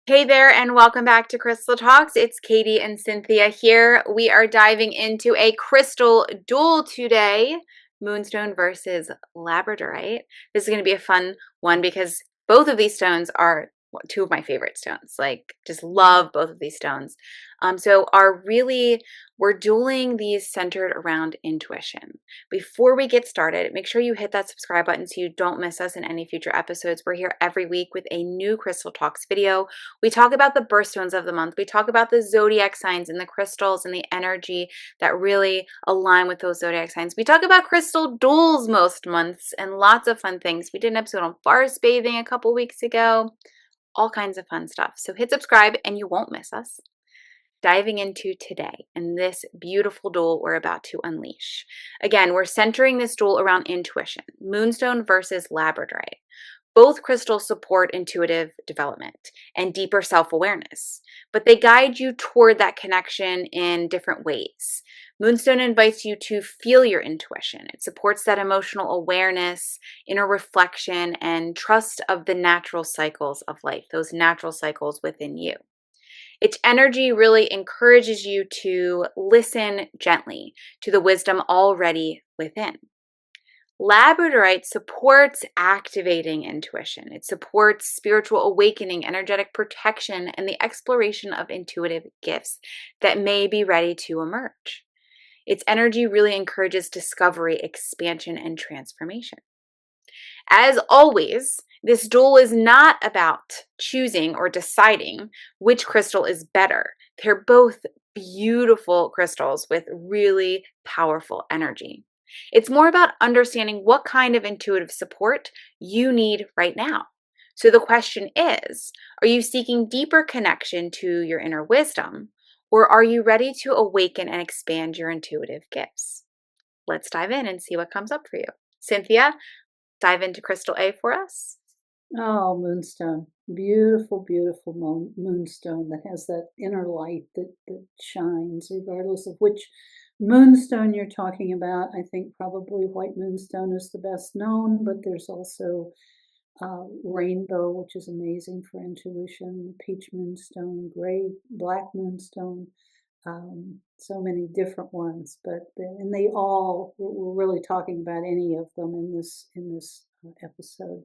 Hey there, and welcome back to Crystal Talks. It's Katie and Cynthia here. We are diving into a crystal duel today, Moonstone versus Labradorite. This is going to be a fun one because both of these stones are two of my favorite stones. Like, just love both of these stones. We're dueling these centered around intuition. Before we get started, make sure you hit that subscribe button so you don't miss us in any future episodes. We're here every week with a new Crystal Talks video. We talk about the birthstones of the month. We talk about the zodiac signs and the crystals and the energy that really align with those zodiac signs. We talk about crystal duels most months and lots of fun things. We did an episode on forest bathing a couple weeks ago. All kinds of fun stuff. So hit subscribe and you won't miss us. Diving into today and this beautiful duel we're about to unleash. Again, we're centering this duel around intuition, Moonstone versus Labradorite. Both crystals support intuitive development and deeper self-awareness, but they guide you toward that connection in different ways. Moonstone invites you to feel your intuition. It supports that emotional awareness, inner reflection, and trust of the natural cycles of life, those natural cycles within you. Its energy really encourages you to listen gently to the wisdom already within. Labradorite supports activating intuition. It supports spiritual awakening, energetic protection, and the exploration of intuitive gifts that may be ready to emerge. Its energy really encourages discovery, expansion, and transformation. As always, this duel is not about choosing or deciding which crystal is better. They're both beautiful crystals with really powerful energy. It's more about understanding what kind of intuitive support you need right now. So the question is, are you seeking deeper connection to your inner wisdom, or are you ready to awaken and expand your intuitive gifts? Let's dive in and see what comes up for you. Cynthia, dive into Crystal A for us. Oh, Moonstone. Beautiful, beautiful moonstone that has that inner light that shines, regardless of which moonstone you're talking about. I think probably white moonstone is the best known, but there's also rainbow, which is amazing for intuition, peach moonstone, gray, black moonstone, so many different ones. And they all, we're really talking about any of them in this episode.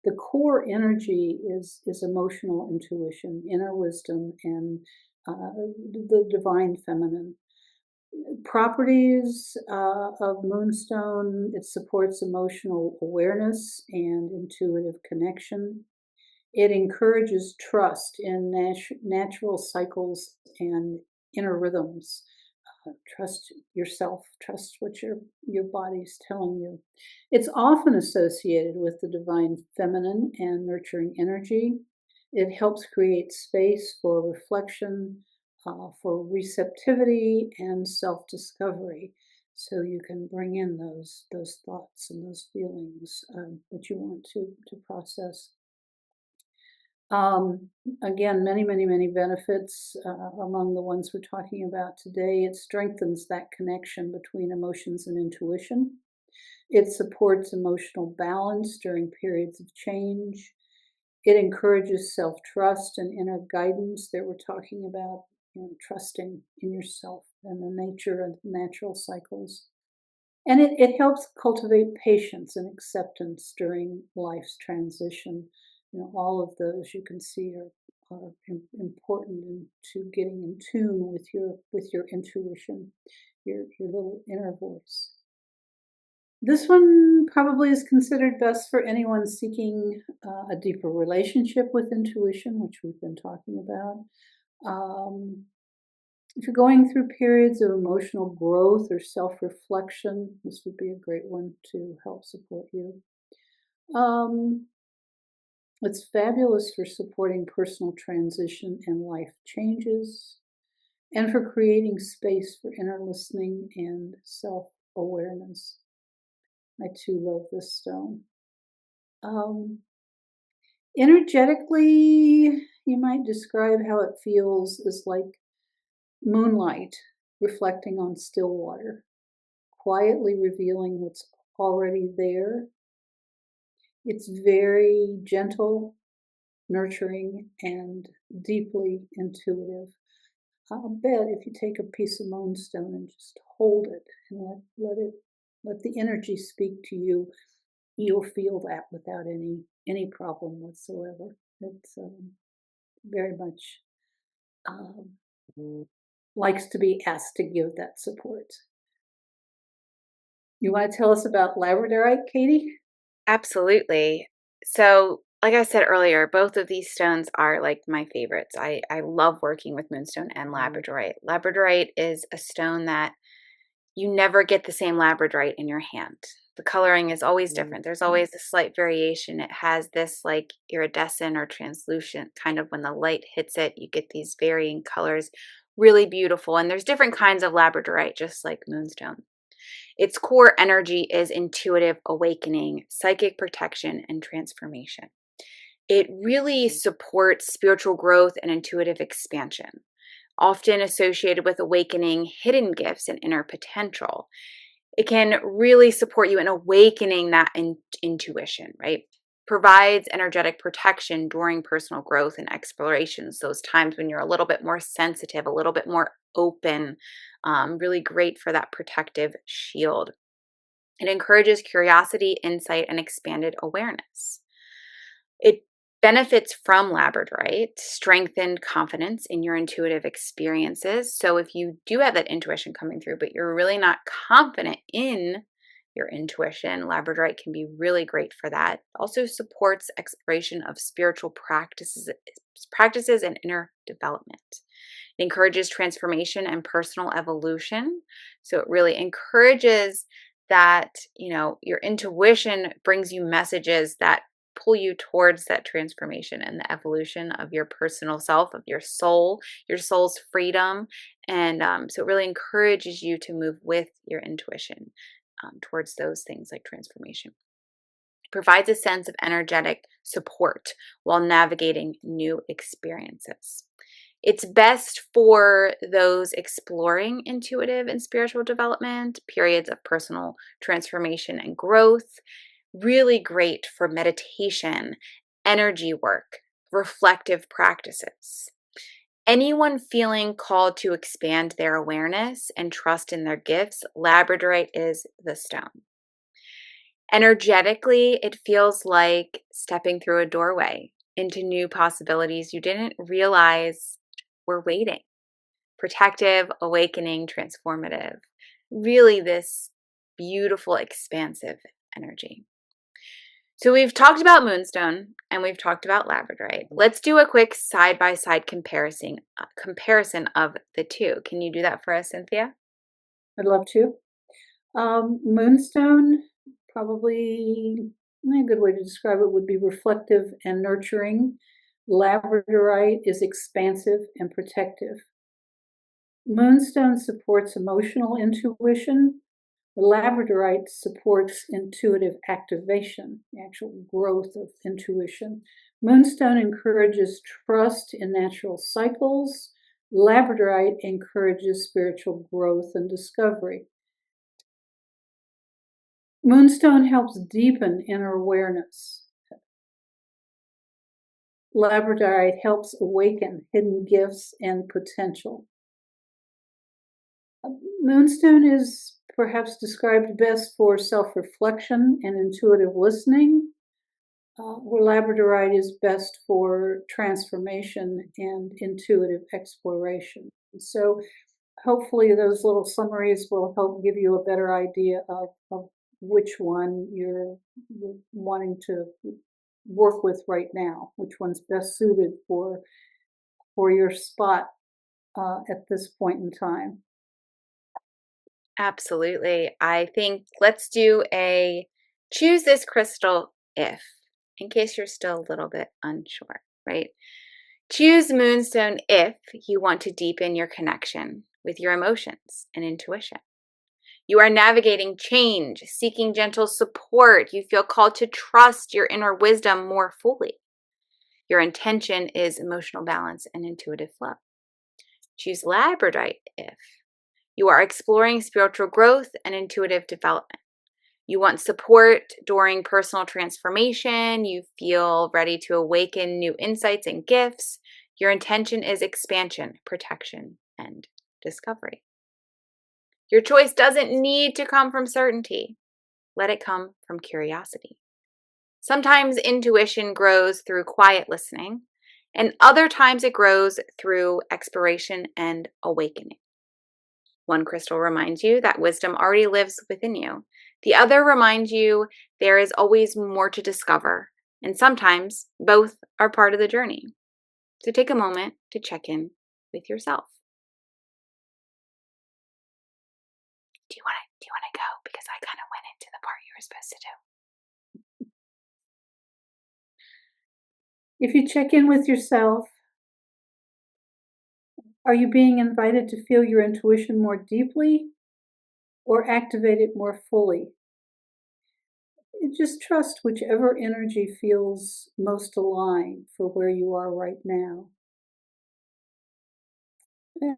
The core energy is emotional intuition, inner wisdom, and the divine feminine. Properties of Moonstone: it supports emotional awareness and intuitive connection. It encourages trust in natural cycles and inner rhythms. Trust yourself, trust what your body's telling you. It's often associated with the divine feminine and nurturing energy. It helps create space for reflection, for receptivity and self-discovery, so you can bring in those thoughts and those feelings that you want to process. Again, many, many, many benefits among the ones we're talking about today. It strengthens that connection between emotions and intuition. It supports emotional balance during periods of change. It encourages self-trust and inner guidance that we're talking about, trusting in yourself and the nature and natural cycles. And it helps cultivate patience and acceptance during life's transition. All of those you can see are important to getting in tune with your intuition, your little inner voice. This one probably is considered best for anyone seeking a deeper relationship with intuition, which we've been talking about. If you're going through periods of emotional growth or self-reflection, this would be a great one to help support you. It's fabulous for supporting personal transition and life changes, and for creating space for inner listening and self-awareness. I too love this stone. Energetically, you might describe how it feels as like moonlight reflecting on still water, quietly revealing what's already there. It's very gentle, nurturing, and deeply intuitive. I'll bet if you take a piece of moonstone and just hold it and let the energy speak to you, you'll feel that without any problem whatsoever. It's very much um, likes to be asked to give that support. You want to tell us about Labradorite, Katie? Absolutely. So, like I said earlier, both of these stones are like my favorites. I love working with Moonstone and Labradorite. Labradorite is a stone that you never get the same Labradorite in your hand. The coloring is always different. There's always a slight variation. It has this like iridescent or translucent kind of, when the light hits it, you get these varying colors. Really beautiful. And there's different kinds of Labradorite, just like Moonstone. Its core energy is intuitive awakening, psychic protection, and transformation. It really supports spiritual growth and intuitive expansion, often associated with awakening hidden gifts and inner potential. It can really support you in awakening that intuition, right? Provides energetic protection during personal growth and explorations, those times when you're a little bit more sensitive, a little bit more open, really great for that protective shield. It encourages curiosity, insight, and expanded awareness. It benefits from labradorite, strengthened confidence in your intuitive experiences. So if you do have that intuition coming through, but you're really not confident in your intuition, labradorite can be really great for that. Also supports exploration of spiritual practices and inner development. It encourages transformation and personal evolution. So it really encourages that, your intuition brings you messages that pull you towards that transformation and the evolution of your personal self, of your soul's freedom. And so it really encourages you to move with your intuition towards those things like transformation. It provides a sense of energetic support while navigating new experiences. It's best for those exploring intuitive and spiritual development, periods of personal transformation and growth. Really great for meditation, energy work, reflective practices. Anyone feeling called to expand their awareness and trust in their gifts, labradorite is the stone. Energetically, it feels like stepping through a doorway into new possibilities you didn't realize were waiting. Protective, awakening, transformative. Really, this beautiful, expansive energy. So we've talked about Moonstone and we've talked about Labradorite. Let's do a quick side-by-side comparison of the two. Can you do that for us, Cynthia? I'd love to. Moonstone, probably a good way to describe it would be reflective and nurturing. Labradorite is expansive and protective. Moonstone supports emotional intuition. Labradorite supports intuitive activation, the actual growth of intuition. Moonstone encourages trust in natural cycles. Labradorite encourages spiritual growth and discovery. Moonstone helps deepen inner awareness. Labradorite helps awaken hidden gifts and potential. Moonstone is perhaps described best for self-reflection and intuitive listening, where labradorite is best for transformation and intuitive exploration. So hopefully those little summaries will help give you a better idea of which one you're wanting to work with right now, which one's best suited for your spot at this point in time. Absolutely. I think let's do a choose this crystal if, in case you're still a little bit unsure, right? Choose Moonstone if you want to deepen your connection with your emotions and intuition. You are navigating change, seeking gentle support. You feel called to trust your inner wisdom more fully. Your intention is emotional balance and intuitive flow. Choose Labradorite if you are exploring spiritual growth and intuitive development. You want support during personal transformation. You feel ready to awaken new insights and gifts. Your intention is expansion, protection, and discovery. Your choice doesn't need to come from certainty. Let it come from curiosity. Sometimes intuition grows through quiet listening, and other times it grows through exploration and awakening. One crystal reminds you that wisdom already lives within you. The other reminds you there is always more to discover, and sometimes both are part of the journey. So take a moment to check in with yourself. Do you want to go? Because I kind of went into the part you were supposed to do. If you check in with yourself, are you being invited to feel your intuition more deeply or activate it more fully? Just trust whichever energy feels most aligned for where you are right now.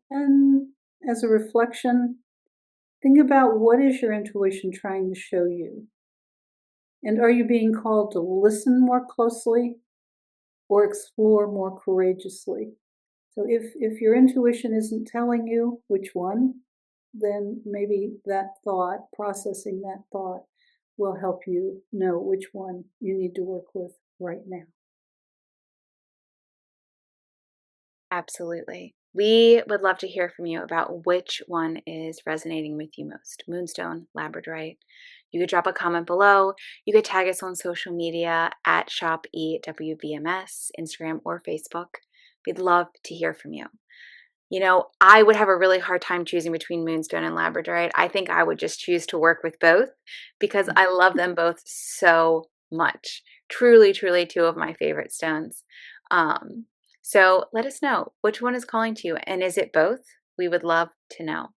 And as a reflection, think about what is your intuition trying to show you? And are you being called to listen more closely or explore more courageously? So if your intuition isn't telling you which one, then maybe that thought, processing that thought, will help you know which one you need to work with right now. Absolutely. We would love to hear from you about which one is resonating with you most, Moonstone, Labradorite. You could drop a comment below. You could tag us on social media at ShopEWVMS, Instagram or Facebook. We'd love to hear from you. You know, I would have a really hard time choosing between Moonstone and Labradorite. I think I would just choose to work with both because I love them both so much. Truly, truly two of my favorite stones. Um, so let us know which one is calling to you, and is it both? We would love to know.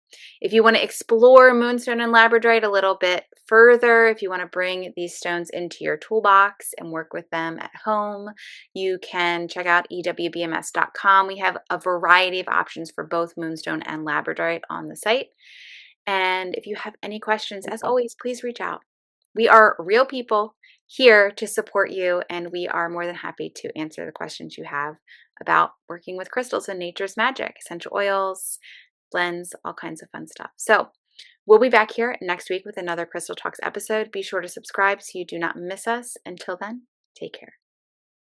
If you want to explore Moonstone and Labradorite a little bit further, if you want to bring these stones into your toolbox and work with them at home, you can check out ewbms.com. We have a variety of options for both Moonstone and Labradorite on the site. And if you have any questions, as always, please reach out. We are real people here to support you, and we are more than happy to answer the questions you have about working with crystals and nature's magic, essential oils, blends, all kinds of fun stuff. So we'll be back here next week with another Crystal Talks episode. Be sure to subscribe so you do not miss us. Until then, take care.